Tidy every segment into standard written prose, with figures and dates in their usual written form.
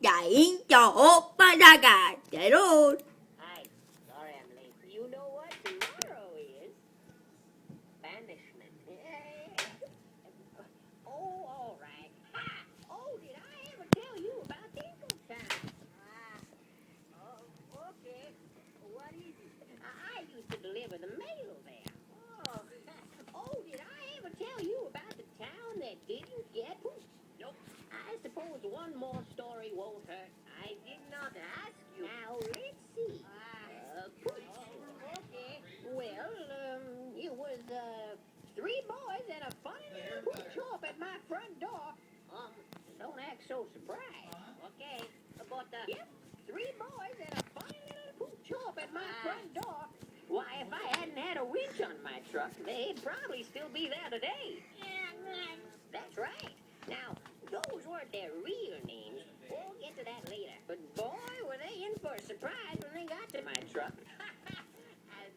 chạy chỗ ba ra gà chạy luôn. Hi, sorry I'm late. You know what tomorrow is? Banishment. Oh, all right. Ha! Oh, did I ever tell you about Tinkletown? Okay. What is it? I used to deliver the mail there. Oh, oh, did I ever tell you about the town that didn't get pooped? Nope. I suppose one more story won't hurt. I did not ask you. Now, let's see. Okay. Well, it was, three boys and a funny little poop shop at my front door. Don't act so surprised. Okay. But, yep, three boys and a funny little poop shop at my front door. Why, if I hadn't had a winch on my truck, they'd probably still be there today. That's right. Now, those weren't their real names. We'll get to that later. But boy, were they in for a surprise when they got to my truck.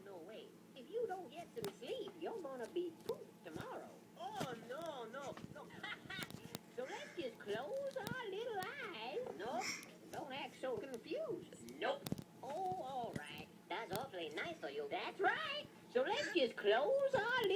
No, wait. If you don't get some sleep, you're gonna be pooped tomorrow. Oh, no. So let's just close our little eyes. Nope. Don't act so confused. Nope. Oh, all right. That's awfully nice of you. That's right. So let's just close our little